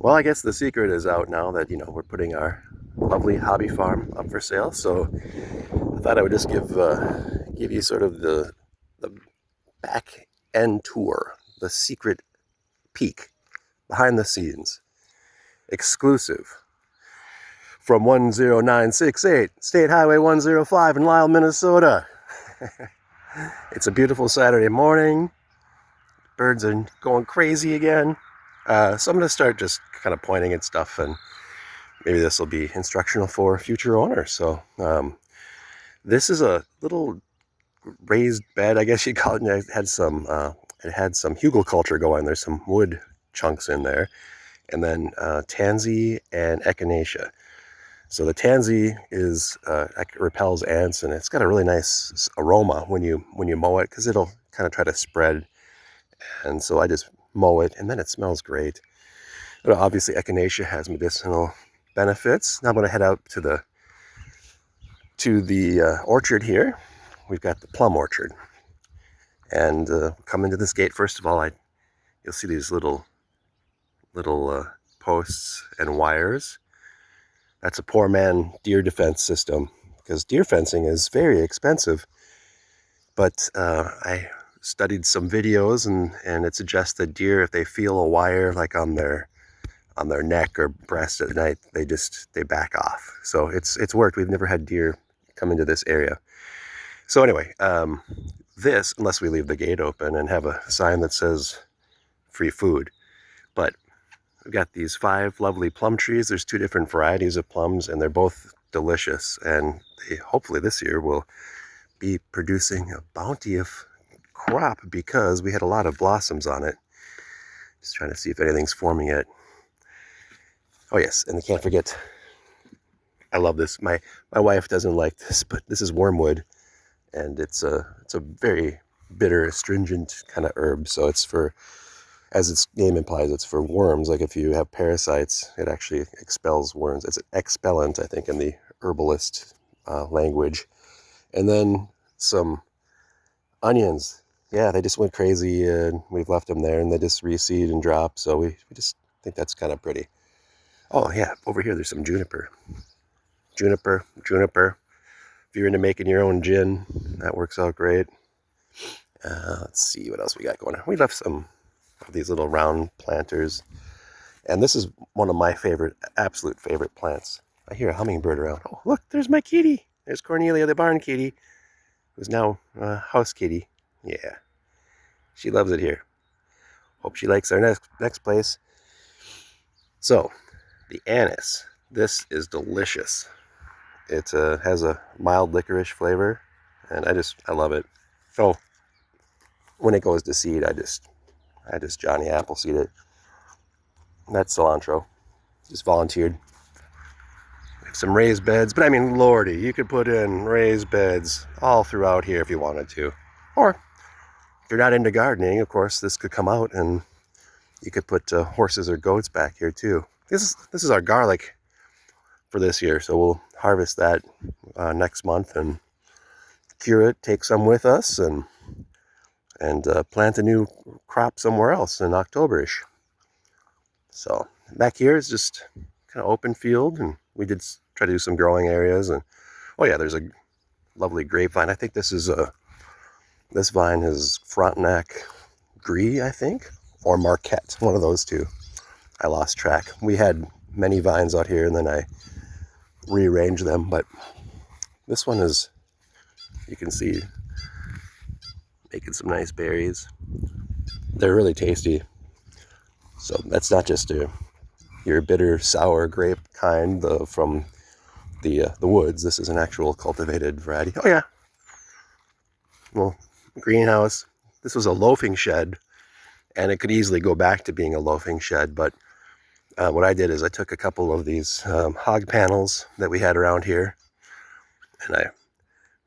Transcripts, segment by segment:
Well, I guess the secret is out now that, we're putting our lovely hobby farm up for sale. So I thought I would just give you sort of the back end tour, the secret peek behind the scenes, exclusive from 10968 State Highway 105 in Lyle, Minnesota. It's a beautiful Saturday morning. Birds are going crazy again. So I'm going to start just kind of pointing at stuff, and maybe this will be instructional for future owners. So this is a little raised bed, I guess you'd call it. And it had some hugelkultur going. There's some wood chunks in there, and then tansy and echinacea. So the tansy repels ants, and it's got a really nice aroma when you mow it, because it'll kind of try to spread. And so I just mow it, and then it smells great. But obviously, echinacea has medicinal benefits. Now I'm going to head out to the orchard here. We've got the plum orchard, and come into this gate. First of all, you'll see these little posts and wires. That's a poor man deer defense system, because deer fencing is very expensive. But I studied some videos, and it suggests that deer, if they feel a wire like on their neck or breast at night, they back off. So it's worked. We've never had deer come into this area. So anyway, this, unless we leave the gate open and have a sign that says free food. But we've got these 5 lovely plum trees. There's 2 different varieties of plums, and they're both delicious. And they hopefully this year will be producing a bounty of crop, because we had a lot of blossoms on it. Just trying to see if anything's forming yet. Oh yes, and I can't forget, I love this. My wife doesn't like this, but this is wormwood, and it's a very bitter, astringent kind of herb. So it's for, as its name implies, it's for worms. Like if you have parasites, it actually expels worms. It's an expellant, I think, in the herbalist language. And then some onions. Yeah, they just went crazy, and we've left them there, and they just reseed and drop. So we just think that's kind of pretty. Oh yeah, over here there's some juniper. Juniper. If you're into making your own gin, that works out great. Let's see what else we got going on. We left some of these little round planters. And this is one of my absolute favorite plants. I hear a hummingbird around. Oh, look, there's my kitty. There's Cornelia the barn kitty, who's now house kitty. Yeah, she loves it here. Hope she likes our next place. So, the anise. This is delicious. It has a mild licorice flavor, and I love it. So, when it goes to seed, I just Johnny Appleseed it. That's cilantro. Just volunteered. We have some raised beds, but I mean, lordy, you could put in raised beds all throughout here if you wanted to. Or, if you're not into gardening, of course, this could come out, and you could put horses or goats back here too. This is our garlic for this year, so we'll harvest that next month and cure it, take some with us, and plant a new crop somewhere else in October-ish. So back here is just kind of open field, and we did try to do some growing areas. And oh yeah, there's a lovely grapevine. I think this vine is Frontenac Gris, I think, or Marquette, one of those two. I lost track. We had many vines out here, and then I rearranged them, but this one is, you can see, making some nice berries. They're really tasty. So that's not just your bitter, sour grape kind from the woods. This is an actual cultivated variety. Oh yeah. Well, greenhouse. This was a loafing shed, and it could easily go back to being a loafing shed, but what I did is I took a couple of these hog panels that we had around here, and I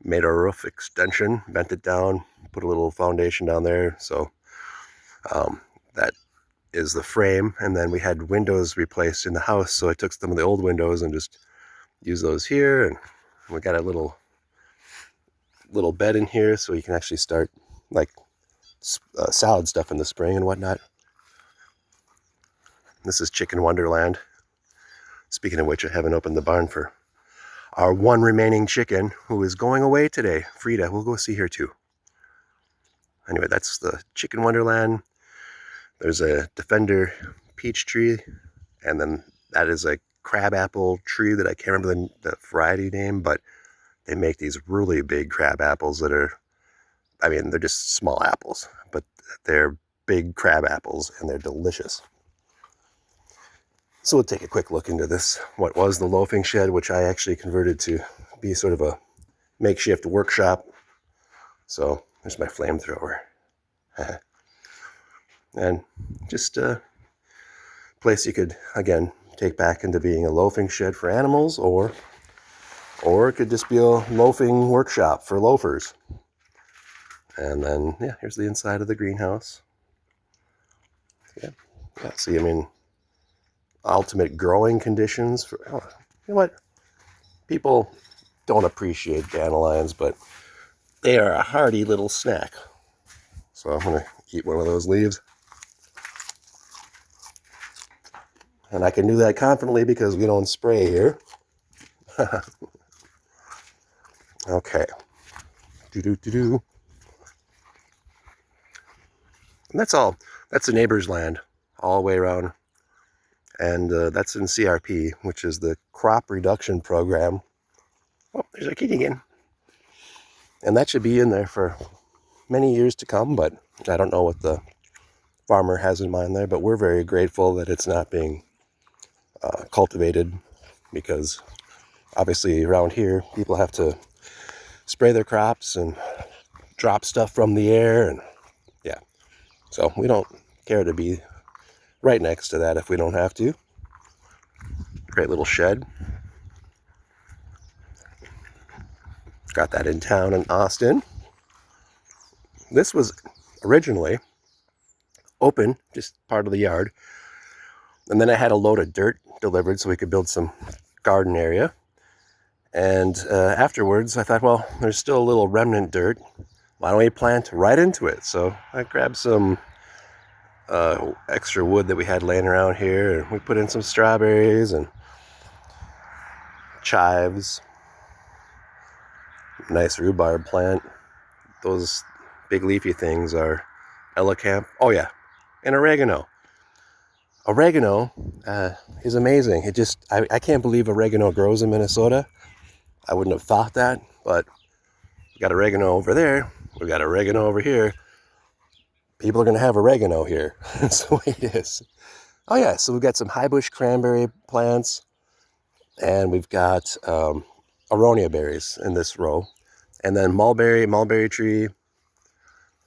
made a roof extension, bent it down, put a little foundation down there. So that is the frame. And then we had windows replaced in the house, so I took some of the old windows and just used those here. And we got a little bed in here, so you can actually start like salad stuff in the spring and whatnot. This is Chicken Wonderland. Speaking of which, I haven't opened the barn for our one remaining chicken who is going away today. Frida, we'll go see her too. Anyway, that's the Chicken Wonderland. There's a Defender peach tree, and then that is a crabapple tree that I can't remember the variety name, but they make these really big crab apples that are, I mean, they're just small apples, but they're big crab apples and they're delicious. So we'll take a quick look into this, what was the loafing shed, which I actually converted to be sort of a makeshift workshop. So there's my flamethrower. And just a place you could, again, take back into being a loafing shed for animals, or it could just be a loafing workshop for loafers. And then, yeah, here's the inside of the greenhouse. Yeah, see, I mean, ultimate growing conditions for, you know what? People don't appreciate dandelions, but they are a hearty little snack. So I'm going to eat one of those leaves. And I can do that confidently because we don't spray here. Okay. Do-do-do-do. And that's all. That's the neighbor's land all the way around. And that's in CRP, which is the Crop Reduction Program. Oh, there's our kitty again. And that should be in there for many years to come, but I don't know what the farmer has in mind there, but we're very grateful that it's not being cultivated, because obviously around here people have to spray their crops and drop stuff from the air, and yeah, so we don't care to be right next to that if we don't have to. Great little shed. Got that in town in Austin. This was originally open, just part of the yard, and then I had a load of dirt delivered so we could build some garden area. And afterwards I thought, well, there's still a little remnant dirt, why don't we plant right into it? So I grabbed some extra wood that we had laying around here, and we put in some strawberries and chives, nice rhubarb plant. Those big leafy things are elegant. Oh yeah, and oregano. Oregano is amazing. It just, I can't believe oregano grows in Minnesota. I wouldn't have thought that, but we got oregano over there. We got oregano over here. People are going to have oregano here. That's the way it is. Oh yeah, so we've got some high bush cranberry plants, and we've got aronia berries in this row, and then mulberry tree,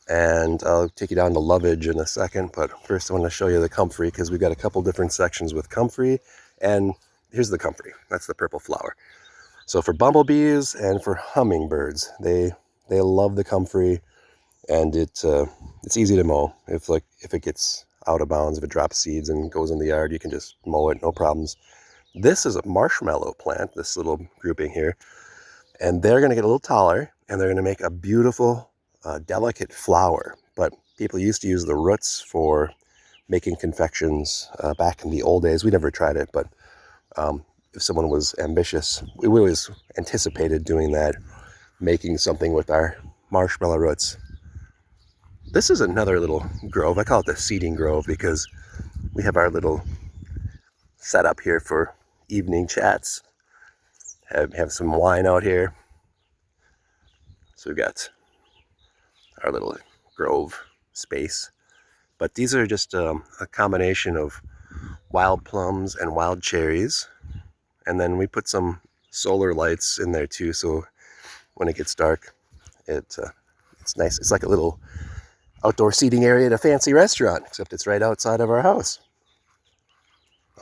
and I'll take you down to lovage in a second, but first I want to show you the comfrey, because we've got a couple different sections with comfrey. And here's the comfrey. That's the purple flower. So for bumblebees and for hummingbirds, they love the comfrey, and it's easy to mow. If it gets out of bounds, if it drops seeds and goes in the yard, you can just mow it, no problems. This is a marshmallow plant, this little grouping here, and they're going to get a little taller, and they're going to make a beautiful delicate flower. But people used to use the roots for making confections back in the old days. We never tried it, but if someone was ambitious, we always anticipated doing that, making something with our marshmallow roots. This is another little grove. I call it the seating grove because we have our little setup here for evening chats. Have some wine out here. So we've got our little grove space. But these are just a combination of wild plums and wild cherries. And then we put some solar lights in there too, so when it gets dark, it's nice. It's like a little outdoor seating area at a fancy restaurant, except it's right outside of our house.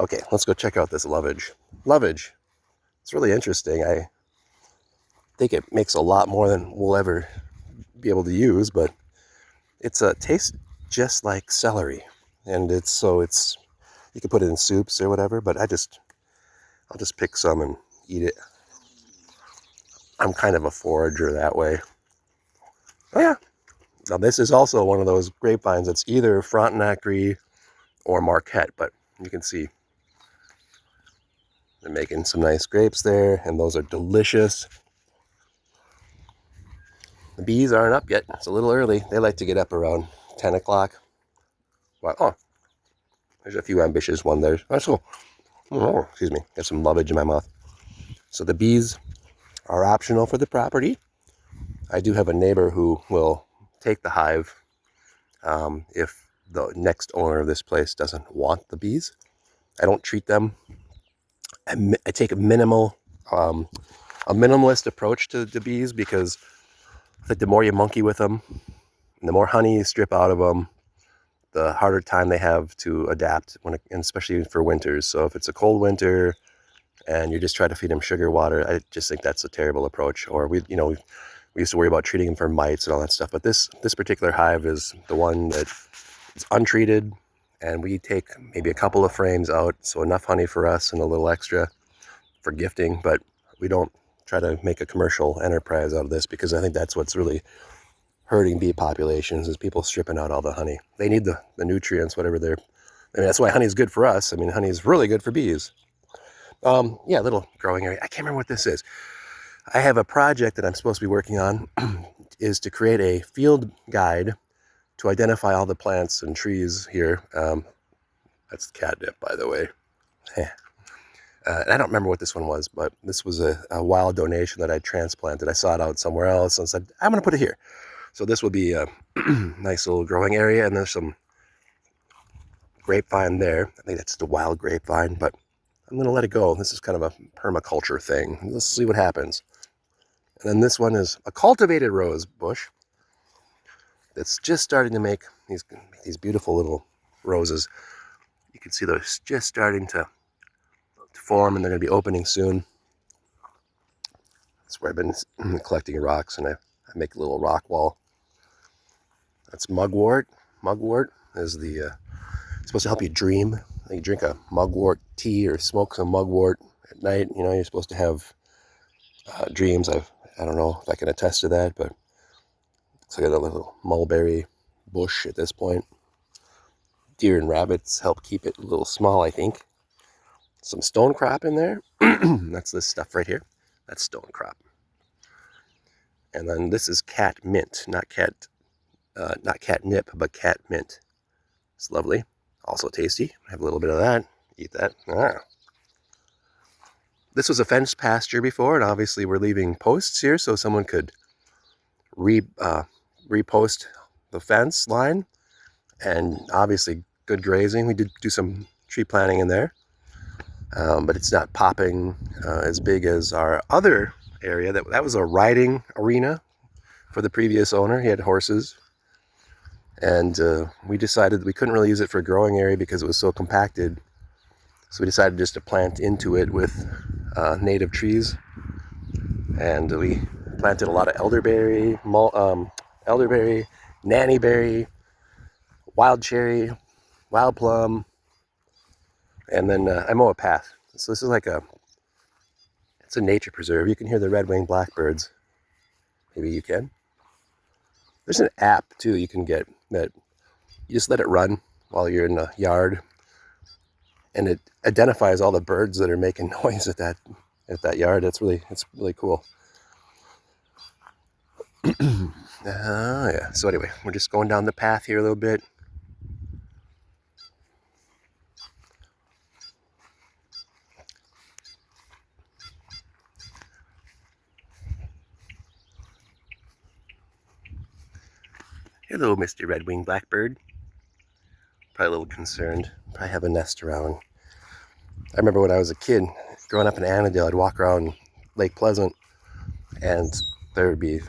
Okay, let's go check out this lovage. Lovage, it's really interesting. I think it makes a lot more than we'll ever be able to use, but it's tastes just like celery, and it's you can put it in soups or whatever. But I'll just pick some and eat it. I'm kind of a forager that way. Oh yeah, now this is also one of those grapevines that's either Frontenac Gris or Marquette, but You can see they're making some nice grapes there, and those are delicious. The bees aren't up yet. It's a little early. They like to get up around 10 o'clock. Wow. Oh, there's a few ambitious one there. That's cool. Oh, excuse me. Got some lovage in my mouth. So the bees are optional for the property. I do have a neighbor who will take the hive if the next owner of this place doesn't want the bees. I don't treat them. I take a minimalist approach to the bees, because I think the more you monkey with them, and the more honey you strip out of them, the harder time they have to adapt, and especially for winters. So if it's a cold winter and you just try to feed them sugar water, I just think that's a terrible approach. Or we used to worry about treating them for mites and all that stuff. But this particular hive is the one that is untreated, and we take maybe a couple of frames out, so enough honey for us and a little extra for gifting. But we don't try to make a commercial enterprise out of this, because I think that's what's really hurting bee populations, is people stripping out all the honey. They need the nutrients, whatever they're. I mean, that's why honey is good for us. I mean, honey is really good for bees. Yeah, little growing area. I can't remember what this is. I have a project that I'm supposed to be working on is to create a field guide to identify all the plants and trees here. That's catnip, by the way. I don't remember what this one was, but this was a wild donation that I transplanted. I saw it out somewhere else and said, I'm going to put it here. So this will be a nice little growing area, and there's some grapevine there. I think that's the wild grapevine, but I'm going to let it go. This is kind of a permaculture thing. Let's see what happens. And then this one is a cultivated rose bush that's just starting to make these beautiful little roses. You can see they're just starting to form, and they're going to be opening soon. That's where I've been collecting rocks, and I make a little rock wall. That's mugwort. Mugwort is supposed to help you dream. You drink a mugwort tea or smoke some mugwort at night. You know, you're supposed to have dreams. I don't know if I can attest to that, but it's like a little mulberry bush at this point. Deer and rabbits help keep it a little small, I think. Some stone crop in there. That's this stuff right here. That's stone crop. And then this is cat mint, not catnip, but cat mint. It's lovely. Also tasty. Have a little bit of that. Eat that. This was a fenced pasture before, and obviously we're leaving posts here so someone could repost the fence line. And obviously good grazing. We did do some tree planting in there, but it's not popping as big as our other area. That was a riding arena for the previous owner. He had horses. And we decided we couldn't really use it for a growing area because it was so compacted. So we decided just to plant into it with native trees. And we planted a lot of elderberry, nannyberry, wild cherry, wild plum. And then I mow a path. So this is it's a nature preserve. You can hear the red-winged blackbirds. Maybe you can. There's an app too you can get that you just let it run while you're in the yard, and it identifies all the birds that are making noise at that yard. It's really cool. Yeah. So anyway, we're just going down the path here a little bit. Hello, Mr. Red-winged Blackbird. Probably a little concerned. Probably have a nest around. I remember when I was a kid, growing up in Annandale, I'd walk around Lake Pleasant, and there would be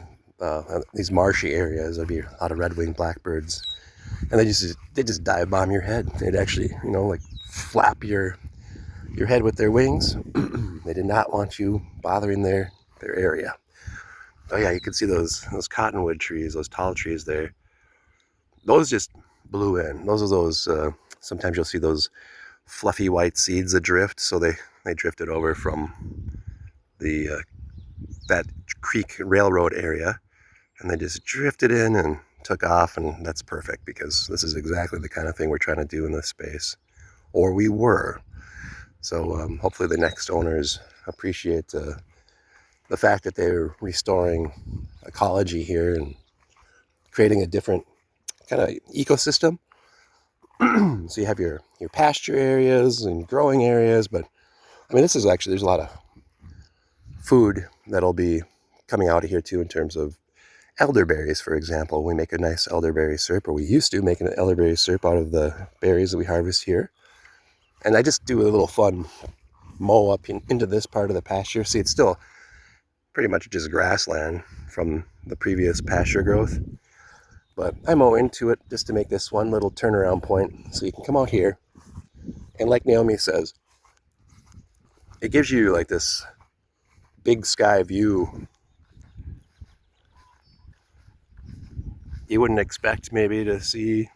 these marshy areas. There'd be a lot of red-winged blackbirds, and they just dive bomb your head. They'd actually, like flap your head with their wings. They did not want you bothering their area. Oh yeah, you can see those cottonwood trees, those tall trees there. Those just blew in. Those sometimes you'll see those fluffy white seeds that drift. So they drifted over from the that creek railroad area, and they just drifted in and took off. And that's perfect, because this is exactly the kind of thing we're trying to do in this space. or we were. So hopefully the next owners appreciate the fact that they're restoring ecology here and creating a different kind of ecosystem. So you have your pasture areas and growing areas, but I mean, this is actually, there's a lot of food that'll be coming out of here too in terms of elderberries, for example. We make a nice elderberry syrup, or we used to make an elderberry syrup out of the berries that we harvest here. And I just do a little fun mow up into this part of the pasture. See, it's still pretty much just grassland from the previous pasture growth. But I mow into it just to make this one little turnaround point so you can come out here. And like Naomi says, it gives you like this big sky view you wouldn't expect maybe to see.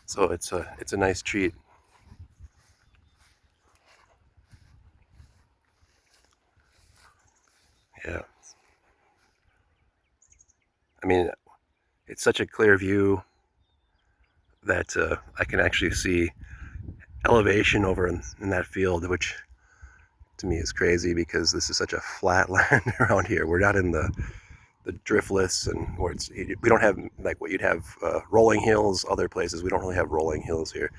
So it's a nice treat. Yeah. I mean, it's such a clear view that I can actually see elevation over in that field, which to me is crazy because this is such a flat land around here. We're not in the driftless and where it's, we don't have like what you'd have rolling hills other places. We don't really have rolling hills here.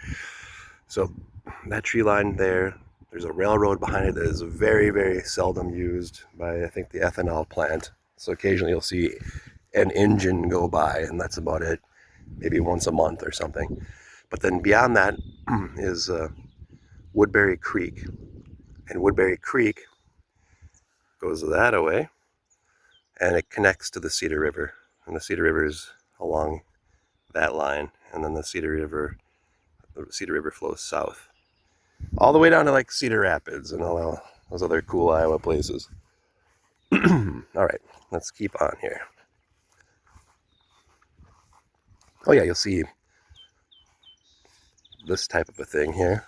So that tree line there, there's a railroad behind it that is very, very seldom used by, I think, the ethanol plant. So occasionally you'll see an engine go by, and that's about it, maybe once a month or something. But then beyond that is Woodbury Creek. And Woodbury Creek goes that away, and it connects to the Cedar River. And the Cedar River is along that line, and then the Cedar River flows south, all the way down to like Cedar Rapids and all those other cool Iowa places. All right, let's keep on here. Oh yeah, you'll see this type of a thing here.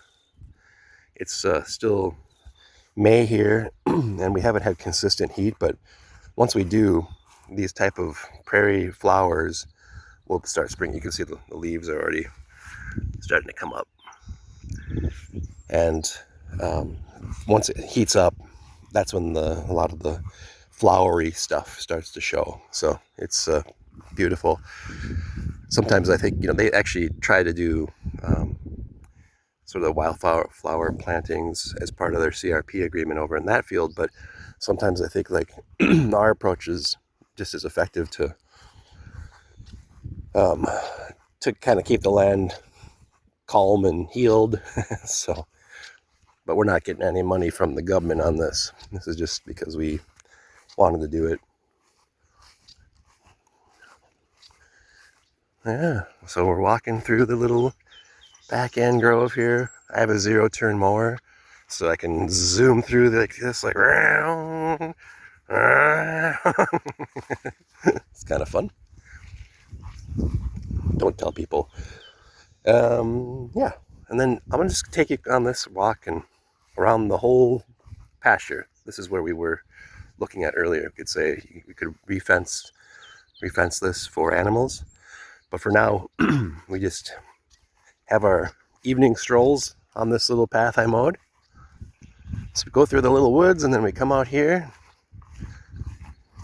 It's still May here, and we haven't had consistent heat, but once we do, these type of prairie flowers will start springing. You can see the leaves are already starting to come up. And once it heats up, that's when a lot of the flowery stuff starts to show. So it's beautiful. Sometimes I think, they actually try to do sort of the wildflower plantings as part of their CRP agreement over in that field, but sometimes I think like our approach is just as effective to kind of keep the land calm and healed. So, but we're not getting any money from the government on this. This is just because we wanted to do it. Yeah, so we're walking through the little back end grove here. I have a 0-turn mower, so I can zoom through like this, like it's kind of fun. Don't tell people. Yeah, and then I'm gonna just take you on this walk and around the whole pasture. This is where we were looking at earlier. We could say we could refence this for animals, but for now, we just have our evening strolls on this little path I mowed. So we go through the little woods, and then we come out here.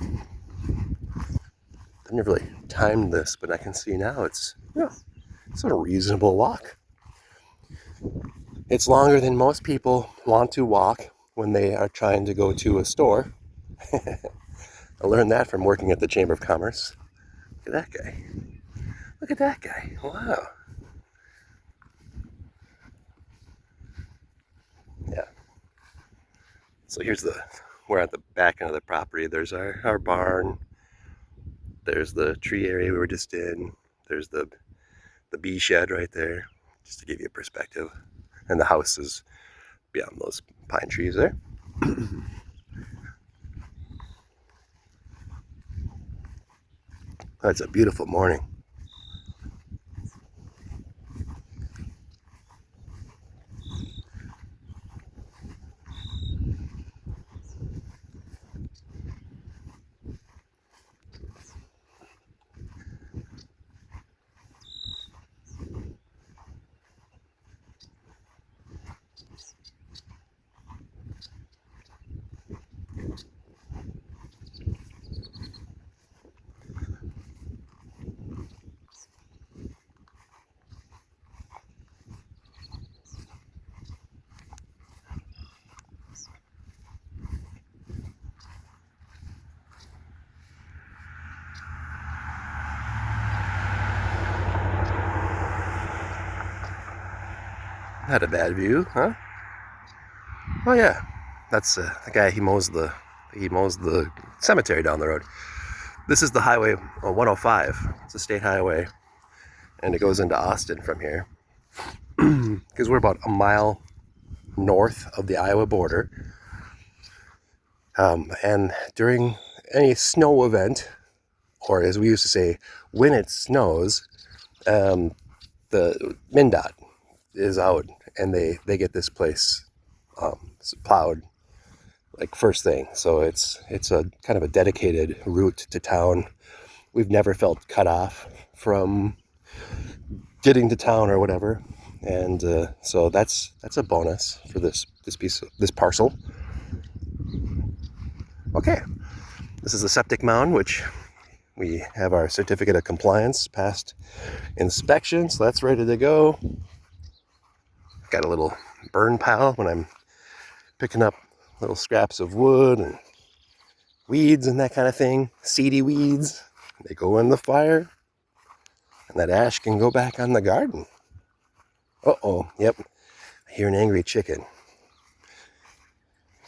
I've never really timed this, but I can see now it's a reasonable walk. It's longer than most people want to walk when they are trying to go to a store. I learned that from working at the Chamber of Commerce. Look at that guy. Look at that guy. Wow. Yeah. So we're at the back end of the property. There's our barn. There's the tree area we were just in. There's the bee shed right there, just to give you a perspective. And the house is beyond those pine trees there. It's a beautiful morning. Not a bad view, huh? Oh yeah, that's the guy. He mows the cemetery down the road. This is the highway 105. It's a state highway, and it goes into Austin from here. Because we're about a mile north of the Iowa border. And during any snow event, or as we used to say, when it snows, the MnDOT is out, and they get this place plowed like first thing. So it's a kind of a dedicated route to town. We've never felt cut off from getting to town or whatever, and so that's a bonus for this parcel. Okay, this is the septic mound, which we have our certificate of compliance, passed inspection, so that's ready to go. Got a little burn pile when I'm picking up little scraps of wood and weeds and that kind of thing, seedy weeds. They go in the fire, and that ash can go back on the garden. Uh-oh, yep, I hear an angry chicken.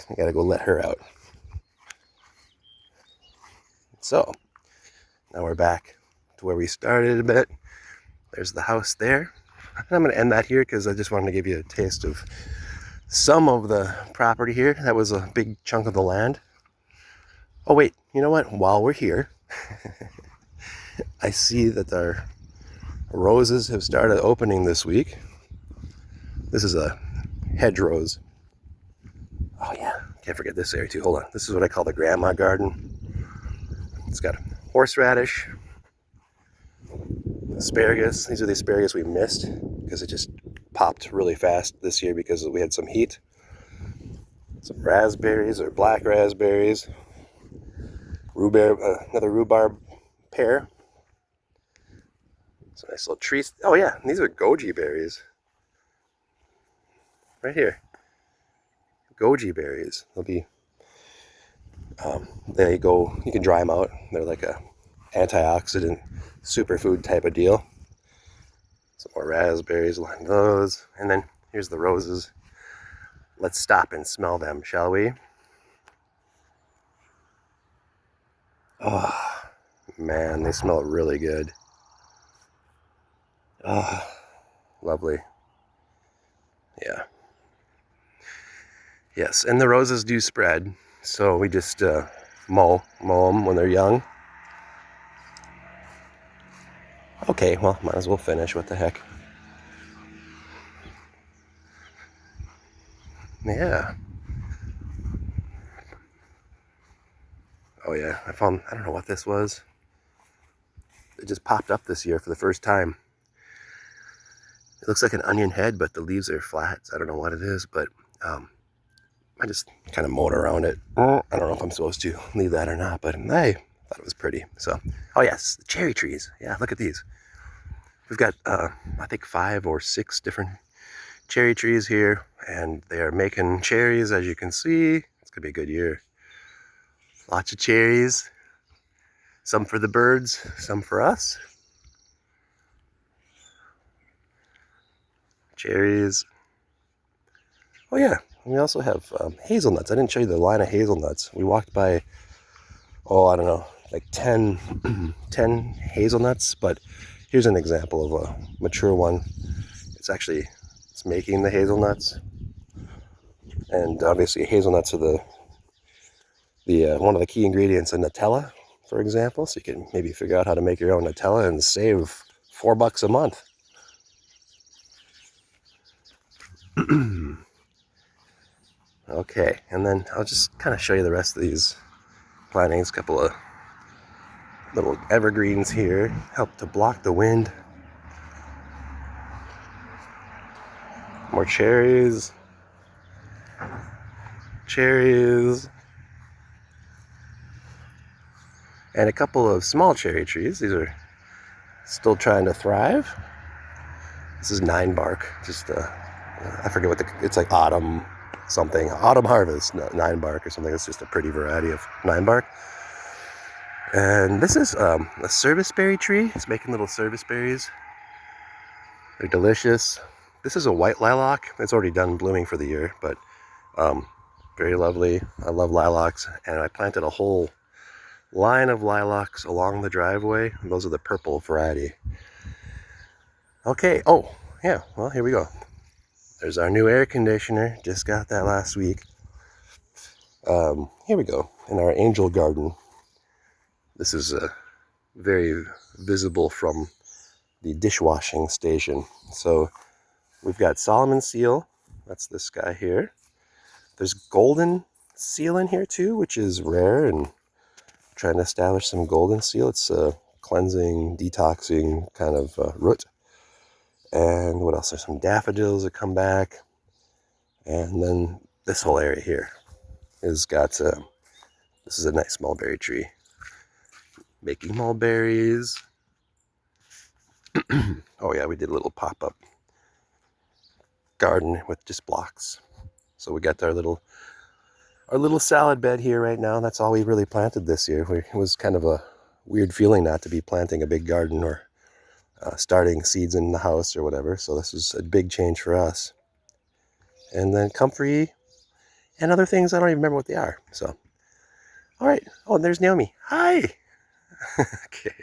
I gotta go let her out. So, now we're back to where we started a bit. There's the house there. And I'm gonna end that here because I just wanted to give you a taste of some of the property here. That was a big chunk of the land. Oh wait, you know what? While we're here, I see that our roses have started opening this week. This is a hedgerows. Oh yeah, can't forget this area too. Hold on. This is what I call the grandma garden. It's got horseradish, asparagus. These are the asparagus we missed because it just popped really fast this year because we had some heat. Some raspberries or black raspberries. Another rhubarb pear. Some nice little trees. Oh yeah, these are goji berries. Right here. Goji berries. They'll be you can dry them out. They're like a antioxidant superfood type of deal. Some more raspberries along those. And then here's the roses. Let's stop and smell them, shall we? Oh, man, they smell really good. Ah, lovely. Yeah. Yes, and the roses do spread. So we just mow them when they're young. Okay, well, might as well finish. What the heck? Yeah. Oh yeah, I don't know what this was. It just popped up this year for the first time. It looks like an onion head, but the leaves are flat. So I don't know what it is, but I just kind of mowed around it. I don't know if I'm supposed to leave that or not, but I thought it was pretty. So, oh yes, the cherry trees. Yeah, look at these. We've got, I think 5 or 6 different cherry trees here, and they are making cherries, as you can see. It's gonna be a good year. Lots of cherries. Some for the birds, some for us. Cherries. Oh yeah, we also have hazelnuts. I didn't show you the line of hazelnuts. We walked by, I don't know, like 10 hazelnuts, but here's an example of a mature one. It's making the hazelnuts. And obviously hazelnuts are the one of the key ingredients in Nutella, for example. So you can maybe figure out how to make your own Nutella and save $4 a month. Okay, and then I'll just kind of show you the rest of these plantings. A couple of little evergreens here help to block the wind. More cherries. And a couple of small cherry trees. These are still trying to thrive. This is 9 bark. Just I forget what it's like autumn harvest 9 bark or something. It's just a pretty variety of 9 bark. And this is a service berry tree. It's making little service berries. They're delicious. This is a white lilac. It's already done blooming for the year, but very lovely. I love lilacs, and I planted a whole line of lilacs along the driveway. Those are the purple variety. Okay, oh, yeah, well, here we go. There's our new air conditioner. Just got that last week. Here we go, in our angel garden. This is very visible from the dishwashing station. So we've got Solomon seal. That's this guy here. There's golden seal in here too, which is rare, and trying to establish some golden seal. It's a cleansing, detoxing kind of root. And what else? There's some daffodils that come back. And then this whole area here has got, this is a nice mulberry tree. Making mulberries. Oh yeah, we did a little pop-up garden with just blocks. So we got our little salad bed here right now. That's all we really planted this year. It was kind of a weird feeling not to be planting a big garden or starting seeds in the house or whatever. So this is a big change for us. And then comfrey and other things. I don't even remember what they are. So, all right. Oh, and there's Naomi. Hi. Okay.